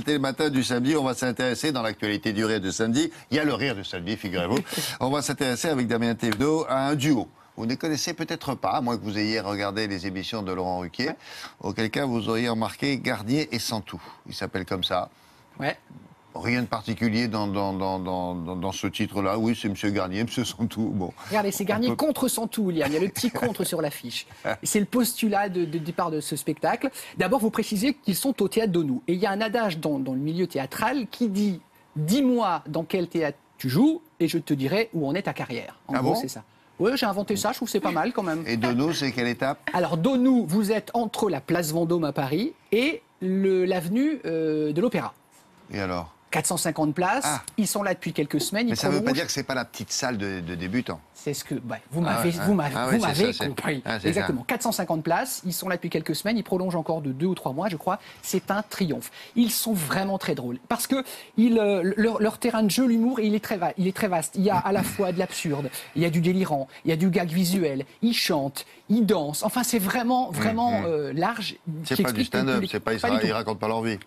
Le matin du samedi, on va s'intéresser dans l'actualité du rire de samedi. Il y a le rire de samedi, figurez-vous. On va s'intéresser avec Damien Thévenot à un duo. Vous ne connaissez peut-être pas, à moins que vous ayez regardé les émissions de Laurent Ruquier. Ouais. Auquel cas, vous auriez remarqué Garnier et Santou. Il s'appelle comme ça. Ouais. Rien de particulier dans ce titre-là. Oui, c'est M. Garnier, M. Santou. Bon. Regardez, c'est Garnier contre Santou, William. Il y a le petit contre sur l'affiche. C'est le postulat de départ de ce spectacle. D'abord, vous précisez qu'ils sont au Théâtre d'Onou. Et il y a un adage dans le milieu théâtral qui dit « Dis-moi dans quel théâtre tu joues et je te dirai où en est ta carrière ». En gros, c'est ça. Oui, j'ai inventé ça, je trouve que c'est pas mal quand même. Et d'Onou, c'est quelle étape? Alors, d'Onou, vous êtes entre la place Vendôme à Paris et l'avenue de l'Opéra. Et alors? 450 places, ils sont là depuis quelques semaines. Mais ça ne veut pas dire que ce n'est pas la petite salle de débutants. C'est ce que vous m'avez compris. Exactement. Ça. 450 places, ils sont là depuis quelques semaines, ils prolongent encore de 2 ou 3 mois, je crois. C'est un triomphe. Ils sont vraiment très drôles. Parce que leur terrain de jeu, l'humour, il est très vaste. Il y a à la fois de l'absurde, il y a du délirant, il y a du gag visuel, ils chantent, ils dansent. Enfin, c'est vraiment large. C'est pas du stand-up, ils ne racontent pas leur vie.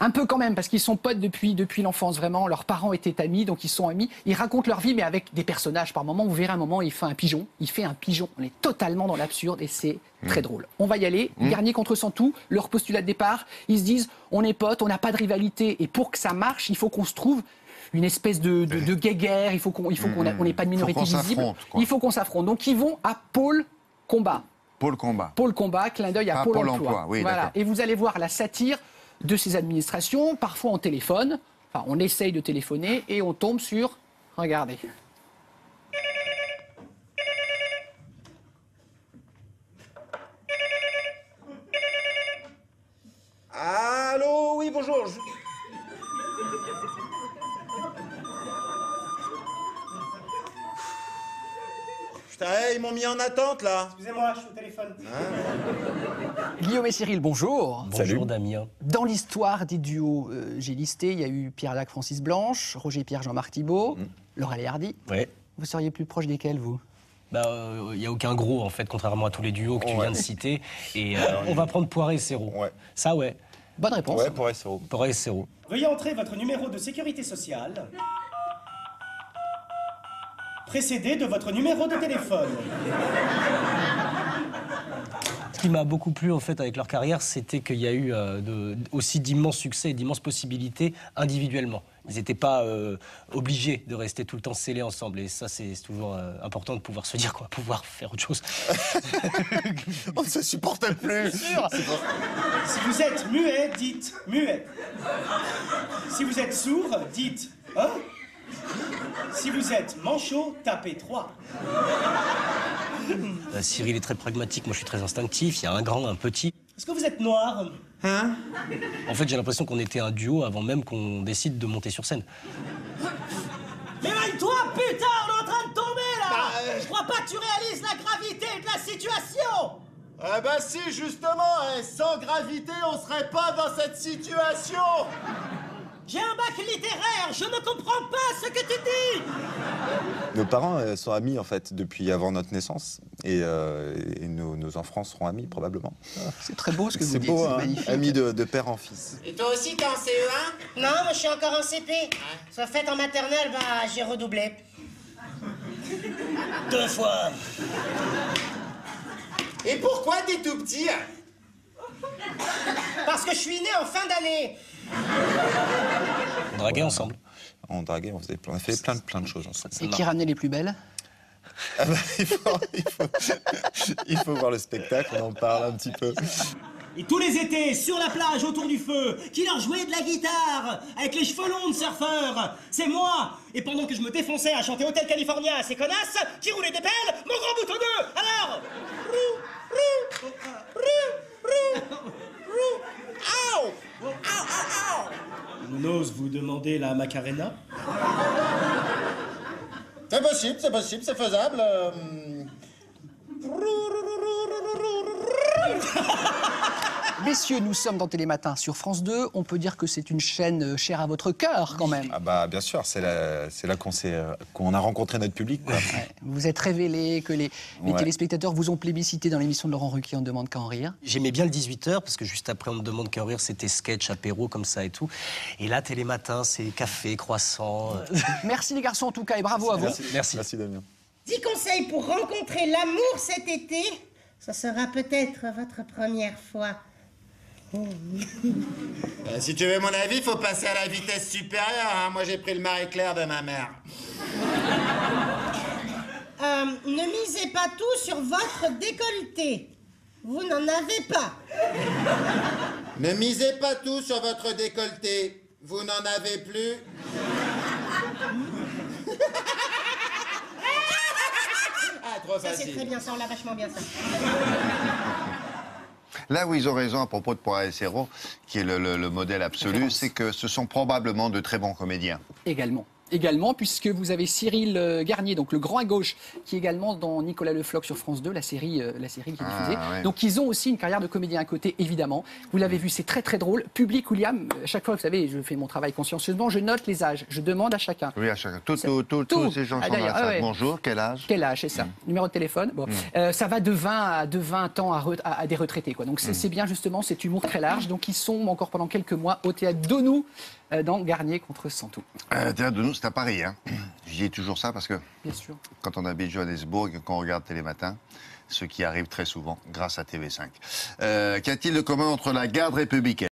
Un peu quand même, parce qu'ils sont potes depuis l'enfance, vraiment. Leurs parents étaient amis, donc ils sont amis. Ils racontent leur vie, mais avec des personnages. Par moment, vous verrez un moment, il fait un pigeon. On est totalement dans l'absurde et c'est très drôle. On va y aller. Garnier contre Santou, leur postulat de départ. Ils se disent, on est potes, on n'a pas de rivalité. Et pour que ça marche, il faut qu'on se trouve une espèce de guéguerre. Il faut qu'on n'ait pas de minorité visible. Il faut qu'on s'affronte. Donc ils vont à Pôle Combat. Pôle Combat. Pôle Combat, clin d'œil à Pôle Emploi. Oui, voilà. Et vous allez voir la satire de ces administrations, parfois on téléphone, enfin on essaye de téléphoner et on tombe sur, regardez. Allô, oui, bonjour. Putain, ils m'ont mis en attente, là. Excusez-moi, je suis au téléphone. Guillaume et Cyril, bonjour. Bonjour, Damien. Dans l'histoire des duos, j'ai listé, il y a eu Pierre Dac, Francis Blanche, Roger Pierre, Jean-Marc Thibault, Laurel et Hardy. Ouais. Vous seriez plus proche desquels, vous? Il n'y a aucun gros, en fait, contrairement à tous les duos que tu viens de citer. Et on va prendre Poiré et Serrault. Ouais. Ça, ouais. Bonne réponse. Ouais, Poiré et Serrault. Poiré et Serrault. Veuillez entrer votre numéro de sécurité sociale, précédé de votre numéro de téléphone. Ce qui m'a beaucoup plu, en fait, avec leur carrière, c'était qu'il y a eu aussi d'immenses succès et d'immenses possibilités individuellement. Ils n'étaient pas obligés de rester tout le temps scellés ensemble. Et ça, c'est toujours important de pouvoir se dire qu'on va pouvoir faire autre chose. On ne se supporte plus. Sûr. Si vous êtes muet, dites muet. Si vous êtes sourd, dites hein. Si vous êtes manchot, tapez 3. Cyril est très pragmatique, moi je suis très instinctif. Il y a un grand, un petit. Est-ce que vous êtes noir? Hein? En fait, j'ai l'impression qu'on était un duo avant même qu'on décide de monter sur scène. Mais toi, putain, on est en train de tomber, là. Je crois pas que tu réalises la gravité de la situation. Ah bah si, justement, sans gravité, on serait pas dans cette situation. J'ai un bac littéraire, je ne comprends pas ce que tu dis. Nos parents sont amis, en fait, depuis avant notre naissance. Et nos enfants seront amis, probablement. C'est très beau ce que vous dites, beau, c'est hein, magnifique. Amis de père en fils. Et toi aussi, t'es en CE1? Non, moi je suis encore en CP. Soit fait en maternelle, j'ai redoublé. 2 fois. Et pourquoi t'es tout petit? Parce que je suis né en fin d'année. On draguait ensemble. On draguait, on a fait plein de choses ensemble. Et qui ramenait les plus belles? Ah bah, il faut voir le spectacle, on en parle un petit peu. Et tous les étés, sur la plage, autour du feu, qui leur jouait de la guitare, avec les cheveux longs de surfeur, c'est moi. Et pendant que je me défonçais à chanter Hotel California à ces connasses, qui roulaient des pelles, mon grand boutonneux, alors... Aouh! Je n'ose vous demander la Macarena? C'est possible, c'est faisable. Messieurs, nous sommes dans Télématin sur France 2. On peut dire que c'est une chaîne chère à votre cœur, quand même. Ah bah bien sûr, c'est là qu'on a rencontré notre public, quoi. Ouais. Vous vous êtes révélé que les Ouais. téléspectateurs vous ont plébiscité dans l'émission de Laurent Ruquier, On ne demande qu'à en rire. J'aimais bien le 18h, parce que juste après, on me demande qu'à rire, c'était sketch, apéro, comme ça et tout. Et là, Télématin, c'est café, croissant. Merci les garçons en tout cas et bravo à vous. Merci. Merci Damien. 10 conseils pour rencontrer l'amour cet été. Ça sera peut-être votre première fois. Si tu veux mon avis, faut passer à la vitesse supérieure. Hein. Moi, j'ai pris le Marie-Claire de ma mère. Ne misez pas tout sur votre décolleté. Vous n'en avez pas. Ne misez pas tout sur votre décolleté. Vous n'en avez plus. Ah, trop Ça, c'est facile. très bien, ça, on l'a vachement bien, ça. Là où ils ont raison à propos de Poiret et Serrault, qui est le modèle absolu, c'est que ce sont probablement de très bons comédiens. Également, puisque vous avez Cyril Garnier, donc le grand à gauche, qui est également dans Nicolas Le Floch sur France 2, la série qui est diffusée. Ouais. Donc ils ont aussi une carrière de comédien à côté, évidemment. Vous l'avez vu, c'est très très drôle. Public William, chaque fois, vous savez, je fais mon travail consciencieusement, je note les âges, je demande à chacun. Oui, à chacun. Tous ces gens Ah, sont d'ailleurs, là. ouais. Bonjour, quel âge? Quel âge, c'est ça. Numéro de téléphone. Bon. Ça va de 20 ans à des retraités, quoi. Donc c'est bien justement cet humour très large. Donc ils sont encore pendant quelques mois au théâtre Donou dans Garnier contre Santou. Théâtre de nous, c'est à Paris. Hein. Je dis toujours ça parce que Bien sûr. quand on habite Johannesburg et qu'on regarde Télématin, ce qui arrive très souvent grâce à TV5. Qu'y a-t-il de commun entre la garde républicaine